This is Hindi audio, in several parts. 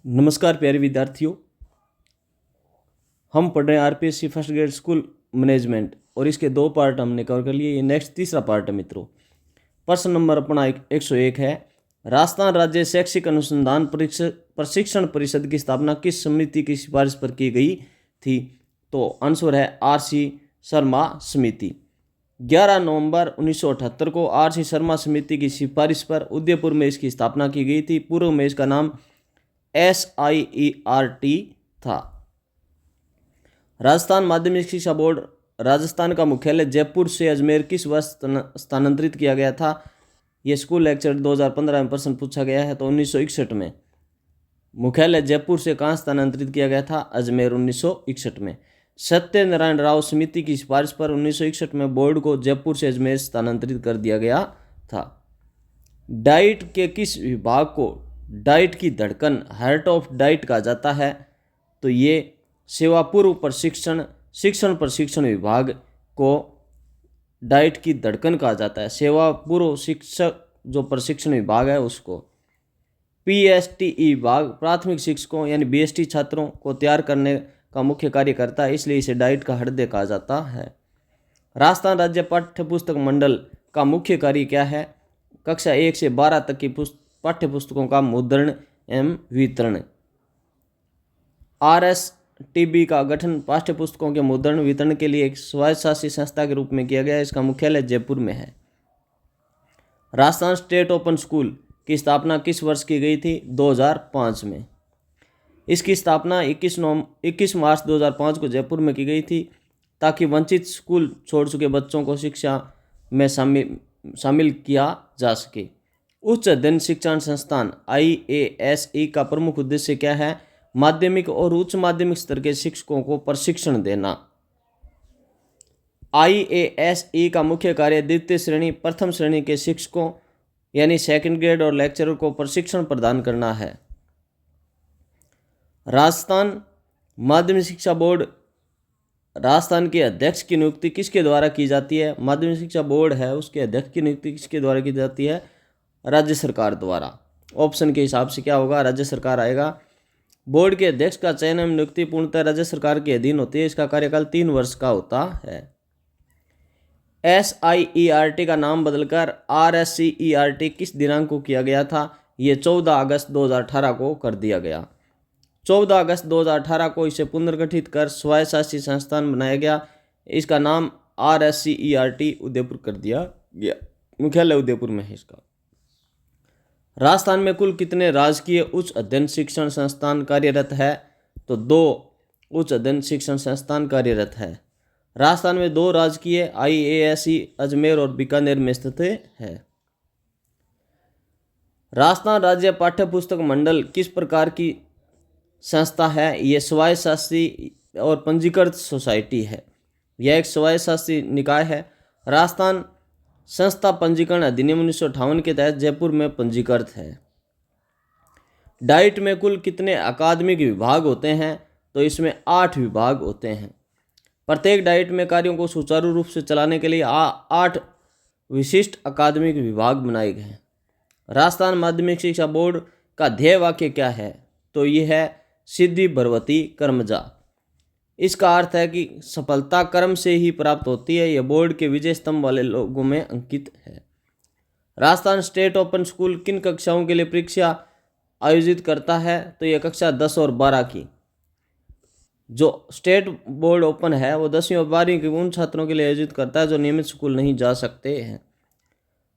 नमस्कार प्यारे विद्यार्थियों। हम पढ़ रहे हैं RPSC first grade school management और इसके दो पार्ट हमने कवर कर लिए। ये नेक्स्ट तीसरा पार्ट है मित्रों। प्रश्न नंबर अपना 101 है। राजस्थान राज्य शैक्षिक अनुसंधान प्रशिक्षण परिषद की स्थापना किस समिति की सिफारिश पर की गई थी? तो आंसर है आर.सी. शर्मा समिति। 11 नवंबर 1978 को आर.सी. शर्मा समिति की सिफारिश पर उदयपुर में इसकी स्थापना की गई थी। पूर्व में इसका नाम SIERT था। राजस्थान माध्यमिक शिक्षा बोर्ड राजस्थान का मुख्यालय जयपुर से अजमेर किस वर्ष स्थानांतरित किया गया था? ये स्कूल लेक्चर 2015 में प्रश्न पूछा गया है। तो 1961 में मुख्यालय जयपुर से कहाँ स्थानांतरित किया गया था? अजमेर 1961 में। सत्यनारायण राव समिति की सिफारिश पर 1961 में बोर्ड को जयपुर से अजमेर स्थानांतरित कर दिया गया था। डाइट के किस विभाग को डाइट की धड़कन हार्ट ऑफ डाइट कहा जाता है? तो ये सेवा पूर्व शिक्षण प्रशिक्षण विभाग को डाइट की धड़कन कहा जाता है। सेवा पूर्व शिक्षक जो प्रशिक्षण विभाग है उसको। PSTE विभाग प्राथमिक शिक्षकों यानी BST छात्रों को तैयार करने का मुख्य कार्य करता है, इसलिए इसे डाइट का हृदय कहा जाता है। राजस्थान राज्य पाठ्य पुस्तक मंडल का मुख्य कार्य क्या है? कक्षा 1 से 12 तक की पाठ्य पुस्तकों का मुद्रण एवं वितरण। RSTB का गठन पाठ्य पुस्तकों के मुद्रण वितरण के लिए एक स्वायत्तशासी संस्था के रूप में किया गया है। इसका मुख्यालय जयपुर में है। राजस्थान स्टेट ओपन स्कूल की स्थापना किस वर्ष की गई थी? 2005 में। इसकी स्थापना 21 मार्च 2005 को जयपुर में की गई थी ताकि वंचित स्कूल छोड़ चुके बच्चों को शिक्षा में शामिल किया जा सके। उच्च अध्ययन शिक्षण संस्थान IASE का प्रमुख उद्देश्य क्या है? माध्यमिक और उच्च माध्यमिक स्तर के शिक्षकों को प्रशिक्षण देना। IASE का मुख्य कार्य द्वितीय श्रेणी प्रथम श्रेणी के शिक्षकों यानी सेकंड ग्रेड और लेक्चरर को प्रशिक्षण प्रदान करना है। राजस्थान माध्यमिक शिक्षा बोर्ड राजस्थान के अध्यक्ष की नियुक्ति किसके द्वारा की जाती है? माध्यमिक शिक्षा बोर्ड है उसके अध्यक्ष की नियुक्ति किसके द्वारा की जाती है? राज्य सरकार द्वारा। ऑप्शन के हिसाब से क्या होगा? राज्य सरकार आएगा। बोर्ड के अध्यक्ष का चयन एवं नियुक्ति पूर्णतः राज्य सरकार के अधीन होती है। इसका कार्यकाल 3 वर्ष का होता है। SIERT का नाम बदलकर RSCERT किस दिनांक को किया गया था? ये 14 अगस्त 2018 को कर दिया गया। 14 अगस्त 2018 को इसे पुनर्गठित कर स्वायत्तशासी संस्थान बनाया गया। इसका नाम RSCERT उदयपुर कर दिया गया। मुख्यालय उदयपुर में है इसका। राजस्थान में कुल कितने राजकीय उच्च अध्ययन शिक्षण संस्थान कार्यरत है? तो 2 उच्च अध्ययन शिक्षण संस्थान कार्यरत है। राजस्थान में 2 राजकीय IASE अजमेर और बीकानेर में स्थित है। राजस्थान राज्य पाठ्य पुस्तक मंडल किस प्रकार की संस्था है? ये स्वायत्तशासी और पंजीकृत सोसाइटी है। यह एक स्वायत्तशासी निकाय है। राजस्थान संस्था पंजीकरण अधिनियम 1958 के तहत जयपुर में पंजीकृत है। डाइट में कुल कितने अकादमिक विभाग होते हैं? तो इसमें 8 विभाग होते हैं। प्रत्येक डाइट में कार्यों को सुचारू रूप से चलाने के लिए 8 विशिष्ट अकादमिक विभाग बनाए गए हैं। राजस्थान माध्यमिक शिक्षा बोर्ड का ध्येय वाक्य क्या है? तो यह है सिद्धि भरवती कर्मजा। इसका अर्थ है कि सफलता कर्म से ही प्राप्त होती है। यह बोर्ड के विजय स्तंभ वाले लोगों में अंकित है। राजस्थान स्टेट ओपन स्कूल किन कक्षाओं के लिए परीक्षा आयोजित करता है? तो यह कक्षा 10 और 12 की। जो स्टेट बोर्ड ओपन है वो 10वीं और 12वीं के उन छात्रों के लिए आयोजित करता है जो नियमित स्कूल नहीं जा सकते हैं।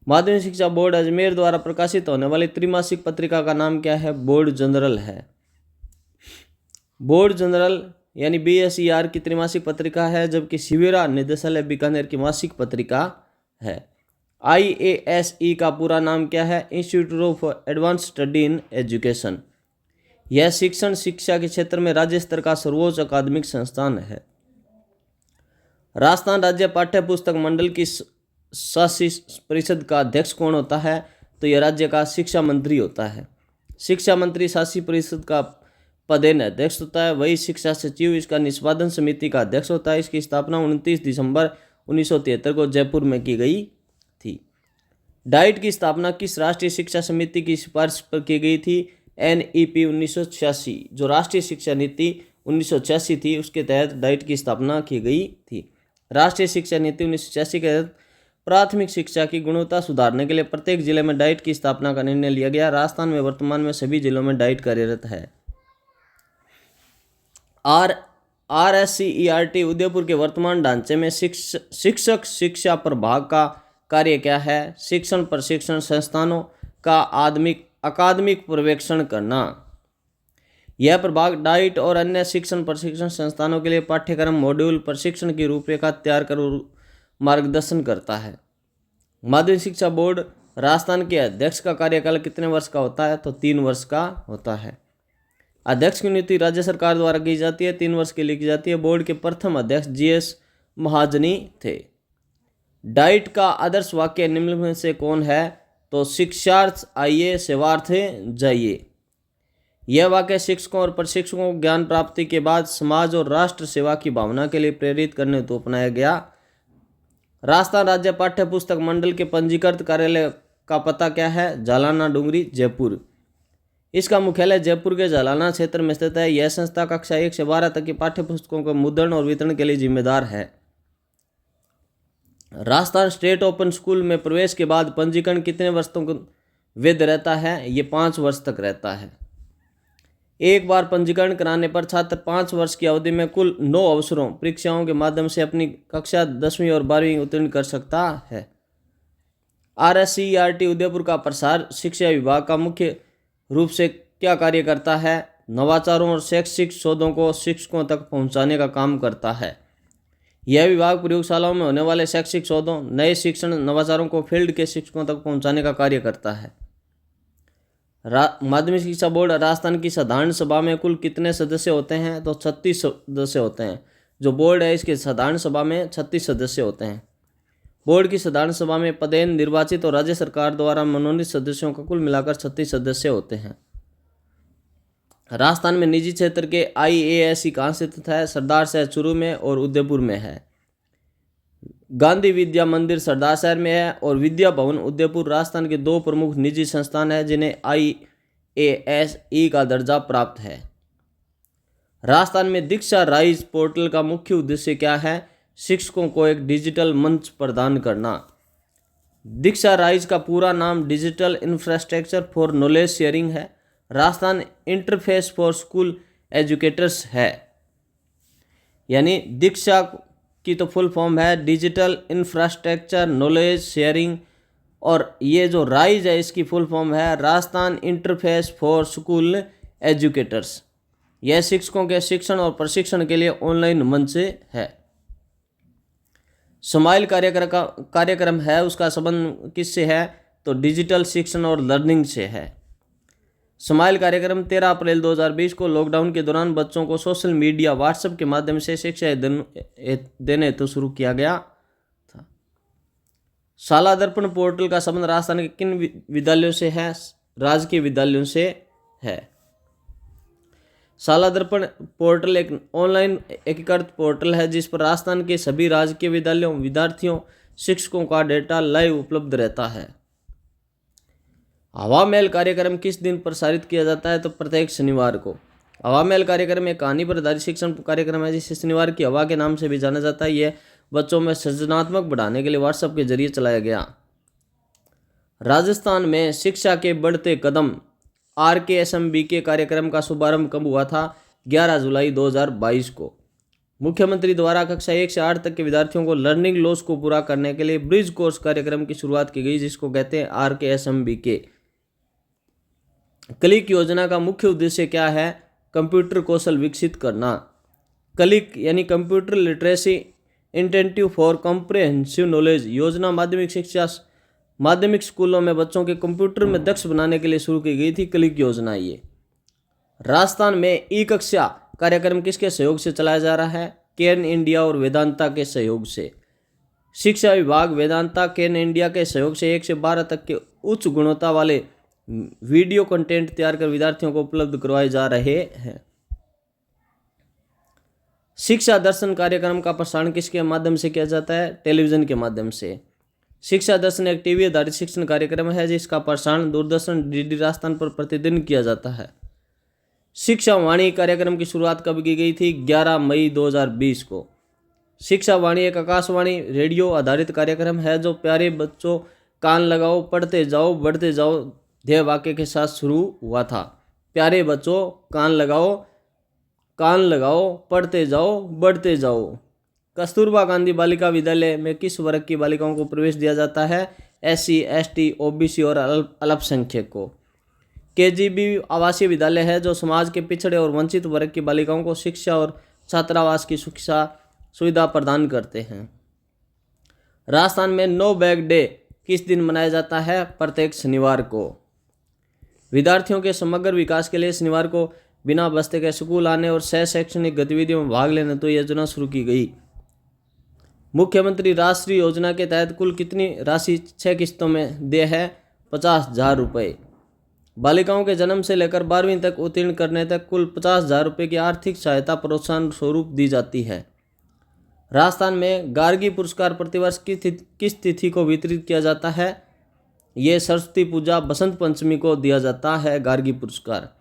माध्यमिक शिक्षा बोर्ड अजमेर द्वारा प्रकाशित होने वाली त्रैमासिक पत्रिका का नाम क्या है? बोर्ड जनरल है। बोर्ड जनरल यानी BSER की त्रैमासिक पत्रिका है, जबकि शिविरा निदेशालय बीकानेर की मासिक पत्रिका है। IASE का पूरा नाम क्या है? Institute of advance study in education. यह शिक्षा के क्षेत्र में राज्य स्तर का सर्वोच्च अकादमिक संस्थान है। राजस्थान राज्य पाठ्य पुस्तक मंडल की शासी परिषद का अध्यक्ष कौन होता है? तो यह राज्य का शिक्षा मंत्री होता है। शिक्षा मंत्री शासी परिषद का पदेन अध्यक्ष होता है। वही शिक्षा सचिव इसका निष्पादन समिति का अध्यक्ष होता है। इसकी स्थापना 29 दिसंबर 1973 को जयपुर में की गई थी। डाइट की स्थापना किस राष्ट्रीय शिक्षा समिति की सिफारिश पर की गई थी? NEP 1986 जो राष्ट्रीय शिक्षा नीति 1986 थी उसके तहत डाइट की स्थापना की गई थी। राष्ट्रीय शिक्षा नीति 1986 के तहत प्राथमिक शिक्षा की गुणवत्ता सुधारने के लिए प्रत्येक जिले में डाइट की स्थापना का निर्णय लिया गया। राजस्थान में वर्तमान में सभी जिलों में डाइट कार्यरत है। RSCERT उदयपुर के वर्तमान ढांचे में शिक्षक शिक्षा प्रभाग का कार्य क्या है? शिक्षण प्रशिक्षण संस्थानों का अकादमिक पर्यवेक्षण करना। यह प्रभाग डाइट और अन्य शिक्षण प्रशिक्षण संस्थानों के लिए पाठ्यक्रम मॉड्यूल प्रशिक्षण की रूपरेखा तैयार कर मार्गदर्शन करता है। माध्यमिक शिक्षा बोर्ड राजस्थान के अध्यक्ष का कार्यकाल कितने वर्ष का होता है? तो 3 वर्ष का होता है। अध्यक्ष की नियुक्ति राज्य सरकार द्वारा की जाती है, 3 वर्ष के लिए की जाती है। बोर्ड के प्रथम अध्यक्ष GS महाजनी थे। डाइट का आदर्श वाक्य निम्न में से कौन है? तो शिक्षार्थ आइए सेवार्थ जाइए। यह वाक्य शिक्षकों और प्रशिक्षकों को ज्ञान प्राप्ति के बाद समाज और राष्ट्र सेवा की भावना के लिए प्रेरित करने हेतु अपनाया गया। राजस्थान राज्य पाठ्य पुस्तक मंडल के पंजीकृत कार्यालय का पता क्या है? जालाना डूंगरी जयपुर। इसका मुख्यालय जयपुर के जालाना क्षेत्र में स्थित है। यह संस्था कक्षा 1 से 12 तक की पाठ्य पुस्तकों के मुद्रण और वितरण के लिए जिम्मेदार है। राजस्थान स्टेट ओपन स्कूल में प्रवेश के बाद पंजीकरण कितने वर्ष तक वैध रहता है? ये 5 वर्ष तक रहता है। एक बार पंजीकरण कराने पर छात्र 5 वर्ष की अवधि में कुल 9 अवसरों परीक्षाओं के माध्यम से अपनी कक्षा 10वीं और 12वीं उत्तीर्ण कर सकता है। RSCERT उदयपुर का प्रसार शिक्षा विभाग का मुख्य रूप से क्या कार्य करता है? नवाचारों और शैक्षिक शोधों को शिक्षकों तक पहुंचाने का काम करता है। यह विभाग प्रयोगशालाओं में होने वाले शैक्षिक शोधों, नए शिक्षण नवाचारों को फील्ड के शिक्षकों तक पहुंचाने का कार्य करता है। माध्यमिक शिक्षा बोर्ड राजस्थान की साधारण सभा में कुल कितने सदस्य होते हैं? तो 36 सदस्य होते हैं। जो बोर्ड है इसके साधारण सभा में 36 सदस्य होते हैं। बोर्ड की साधारण सभा में पदेन निर्वाचित और राज्य सरकार द्वारा मनोनीत सदस्यों का कुल मिलाकर 36 सदस्य होते हैं। राजस्थान में निजी क्षेत्र के IASC कहाँ स्थित है? सरदार शहर चूरू में और उदयपुर में है। गांधी विद्या मंदिर सरदार शहर में है और विद्या भवन उदयपुर राजस्थान के 2 प्रमुख निजी संस्थान हैं जिन्हें IASE का दर्जा प्राप्त है। राजस्थान में दीक्षा राइज पोर्टल का मुख्य उद्देश्य क्या है? शिक्षकों को एक डिजिटल मंच प्रदान करना। दीक्षा राइज का पूरा नाम digital infrastructure for knowledge sharing है। Rajasthan interface for school educators है। यानी दीक्षा की तो फुल फॉर्म है डिजिटल इंफ्रास्ट्रक्चर नॉलेज शेयरिंग, और ये जो राइज है इसकी फुल फॉर्म है Rajasthan interface for school educators. यह शिक्षकों के शिक्षण और प्रशिक्षण के लिए ऑनलाइन मंच है। स्माइल कार्यक्रम है, उसका संबंध किससे है? तो डिजिटल शिक्षण और लर्निंग से है। स्माइल कार्यक्रम 13 अप्रैल 2020 को लॉकडाउन के दौरान बच्चों को सोशल मीडिया व्हाट्सएप के माध्यम से शिक्षा देने हेतु शुरू किया गया था। शाला दर्पण पोर्टल का संबंध राजस्थान के किन विद्यालयों से है? राजकीय विद्यालयों से है। शाला दर्पण पोर्टल एक ऑनलाइन एकीकृत पोर्टल है जिस पर राजस्थान के सभी राजकीय विद्यालयों, विद्यार्थियों, शिक्षकों का डेटा लाइव उपलब्ध रहता है। हवा महल कार्यक्रम किस दिन प्रसारित किया जाता है? तो प्रत्येक शनिवार को। हवा महल कार्यक्रम एक कहानी पर आधारित शिक्षण कार्यक्रम है जिसे शनिवार की हवा के नाम से भी जाना जाता है। यह बच्चों में सृजनात्मक बढ़ाने के लिए व्हाट्सएप के जरिए चलाया गया। राजस्थान में शिक्षा के बढ़ते कदम RKSMBK कार्यक्रम का शुभारंभ कब हुआ था? 11 जुलाई 2022 को। मुख्यमंत्री द्वारा कक्षा 1 से 8 तक के विद्यार्थियों को लर्निंग लॉस को पूरा करने के लिए ब्रिज कोर्स कार्यक्रम की शुरुआत की गई जिसको कहते हैं RKSMBK। क्लिक योजना का मुख्य उद्देश्य क्या है? कंप्यूटर कौशल विकसित करना। क्लिक यानी computer literacy intensive for comprehensive knowledge योजना माध्यमिक स्कूलों में बच्चों के कंप्यूटर में दक्ष बनाने के लिए शुरू की गई थी। क्लिक योजना ये। राजस्थान में ई-कक्षा कार्यक्रम किसके सहयोग से चलाया जा रहा है? केन इंडिया और वेदांता के सहयोग से। शिक्षा विभाग वेदांता केन इंडिया के सहयोग से 1 से 12 तक के उच्च गुणवत्ता वाले वीडियो कंटेंट तैयार कर विद्यार्थियों को उपलब्ध करवाए जा रहे हैं। शिक्षा दर्शन कार्यक्रम का प्रसारण किसके माध्यम से किया जाता है? टेलीविजन के माध्यम से। शिक्षा दर्शन एक टीवी आधारित शिक्षण कार्यक्रम है जिसका प्रसारण दूरदर्शन डीडी राजस्थान पर प्रतिदिन किया जाता है। शिक्षा वाणी कार्यक्रम की शुरुआत कब की गई थी? 11 मई 2020 को। शिक्षा वाणी एक आकाशवाणी रेडियो आधारित कार्यक्रम है जो प्यारे बच्चों कान लगाओ पढ़ते जाओ बढ़ते जाओ ध्येय वाक्य के साथ शुरू हुआ था। प्यारे बच्चों कान लगाओ पढ़ते जाओ बढ़ते जाओ। कस्तूरबा गांधी बालिका विद्यालय में किस वर्ग की बालिकाओं को प्रवेश दिया जाता है? SC, ST, OBC और अल्पसंख्यक को। KGB आवासीय विद्यालय है जो समाज के पिछड़े और वंचित वर्ग की बालिकाओं को शिक्षा और छात्रावास की शिक्षा सुविधा प्रदान करते हैं। राजस्थान में नो बैग डे किस दिन मनाया जाता है? प्रत्येक शनिवार को। विद्यार्थियों के समग्र विकास के लिए शनिवार को बिना बस्ते के स्कूल आने और सह शैक्षणिक गतिविधियों में भाग लेने तो योजना शुरू की गई। मुख्यमंत्री राष्ट्रीय योजना के तहत कुल कितनी राशि 6 किस्तों में दे है? 50,000 रुपये। बालिकाओं के जन्म से लेकर 12वीं तक उत्तीर्ण करने तक कुल 50,000 रुपये की आर्थिक सहायता प्रोत्साहन स्वरूप दी जाती है। राजस्थान में गार्गी पुरस्कार प्रतिवर्ष किस तिथि को वितरित किया जाता है? ये सरस्वती पूजा बसंत पंचमी को दिया जाता है गार्गी पुरस्कार।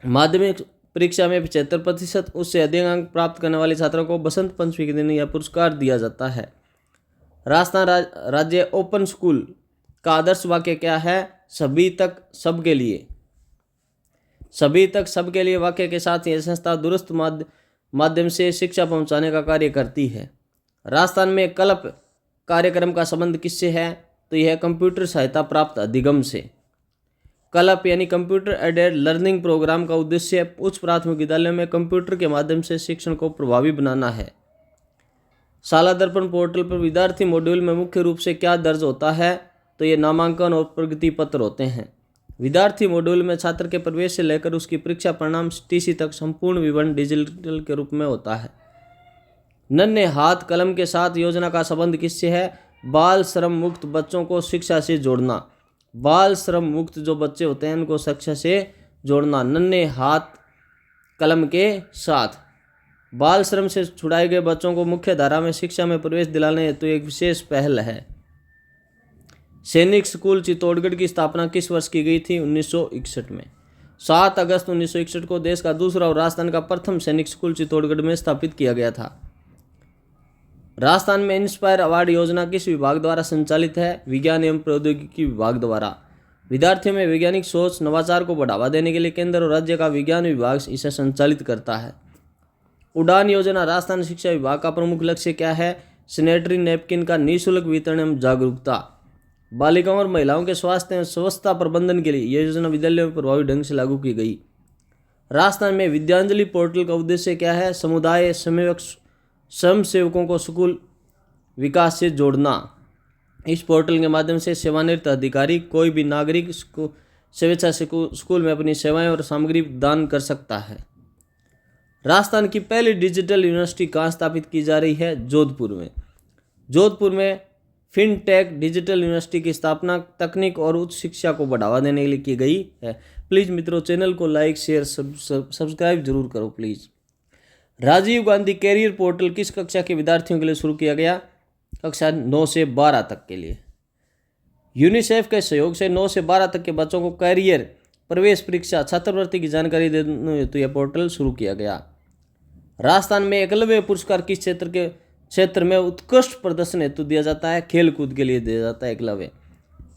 माध्यमिक परीक्षा में 75% उससे अधिक अंक प्राप्त करने वाले छात्रों को बसंत पंचमी के दिन यह पुरस्कार दिया जाता है। राजस्थान राज्य ओपन स्कूल का आदर्श वाक्य क्या है? सभी तक सबके लिए। सभी तक सबके लिए वाक्य के साथ यह संस्था दूरस्थ माध्यम से शिक्षा पहुंचाने का कार्य करती है। राजस्थान में कल्प कार्यक्रम का संबंध किससे है? तो यह कंप्यूटर सहायता प्राप्त अधिगम से। कल्प यानी कंप्यूटर एडेड लर्निंग प्रोग्राम का उद्देश्य उच्च प्राथमिक विद्यालयों में कंप्यूटर के माध्यम से शिक्षण को प्रभावी बनाना है। शाला दर्पण पोर्टल पर विद्यार्थी मॉड्यूल में मुख्य रूप से क्या दर्ज होता है? तो ये नामांकन और प्रगति पत्र होते हैं। विद्यार्थी मॉड्यूल में छात्र के प्रवेश से लेकर उसकी परीक्षा परिणाम TC तक संपूर्ण विवरण डिजिटल के रूप में होता है। नन्हे हाथ कलम के साथ योजना का संबंध किससे है? बाल श्रम मुक्त बच्चों को शिक्षा से जोड़ना। बाल श्रम मुक्त जो बच्चे होते हैं उनको शिक्षा से जोड़ना नन्हे हाथ कलम के साथ। बाल श्रम से छुड़ाए गए बच्चों को मुख्य धारा में शिक्षा में प्रवेश दिलाने हेतु एक विशेष पहल है। सैनिक स्कूल चित्तौड़गढ़ की स्थापना किस वर्ष की गई थी? 1961 में। 7 अगस्त 1961 को देश का दूसरा और राजस्थान का प्रथम सैनिक स्कूल चित्तौड़गढ़ में स्थापित किया गया था। राजस्थान में इंस्पायर अवार्ड योजना किस विभाग द्वारा संचालित है? विज्ञान एवं प्रौद्योगिकी विभाग द्वारा। विद्यार्थियों में वैज्ञानिक सोच नवाचार को बढ़ावा देने के लिए केंद्र और राज्य का विज्ञान विभाग इसे संचालित करता है। उड़ान योजना राजस्थान शिक्षा विभाग का प्रमुख लक्ष्य क्या है? सैनिटरी नैपकिन का निःशुल्क वितरण एवं जागरूकता। बालिकाओं और महिलाओं के स्वास्थ्य एवं स्वच्छता प्रबंधन के लिए यह योजना विद्यालयों में प्रभावी ढंग से लागू की गई। राजस्थान में विद्यांजलि पोर्टल का उद्देश्य क्या है? समुदाय स्वयंसेवकों को स्कूल विकास से जोड़ना। इस पोर्टल के माध्यम से सेवानिवृत्त अधिकारी कोई भी नागरिक स्वेच्छा से स्कूल में अपनी सेवाएं और सामग्री दान कर सकता है। राजस्थान की पहली डिजिटल यूनिवर्सिटी कहाँ स्थापित की जा रही है? जोधपुर में। जोधपुर में फिनटेक डिजिटल यूनिवर्सिटी की स्थापना तकनीक और उच्च शिक्षा को बढ़ावा देने के लिए की गई है। प्लीज़ मित्रों चैनल को लाइक शेयर सब्सक्राइब जरूर करो please. Rajiv Gandhi career portal किस कक्षा के विद्यार्थियों के लिए शुरू किया गया? कक्षा 9 से 12 तक के लिए। यूनिसेफ के सहयोग से 9 से 12 तक के बच्चों को कैरियर प्रवेश परीक्षा छात्रवृत्ति की जानकारी देने हेतु यह पोर्टल शुरू किया गया। राजस्थान में एकलव्य पुरस्कार किस क्षेत्र में उत्कृष्ट प्रदर्शन हेतु दिया जाता है? खेल कूद के लिए दिया जाता है एकलव्य।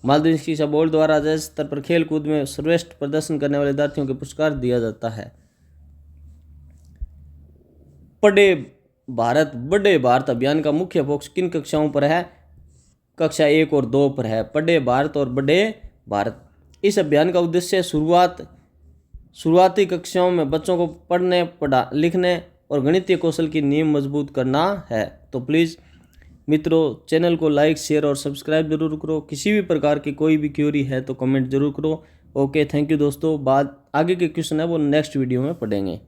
माध्यमिक शिक्षा बोर्ड द्वारा राज्य स्तर पर खेल कूद में श्रेष्ठ प्रदर्शन करने वाले विद्यार्थियों को पुरस्कार दिया जाता है। पढ़े भारत बढ़े भारत अभियान का मुख्य फोकस किन कक्षाओं पर है? कक्षा 1 और 2 पर है। पढ़े भारत और बढ़े भारत। इस अभियान का उद्देश्य शुरुआती कक्षाओं में बच्चों को पढ़ने लिखने और गणितीय कौशल की नींव मजबूत करना है। तो प्लीज़ मित्रों चैनल को लाइक शेयर और सब्सक्राइब जरूर करो। किसी भी प्रकार की कोई भी क्वेरी है तो कमेंट जरूर करो। ओके थैंक यू दोस्तों। बाद आगे के क्वेश्चन है वो नेक्स्ट वीडियो में पढ़ेंगे।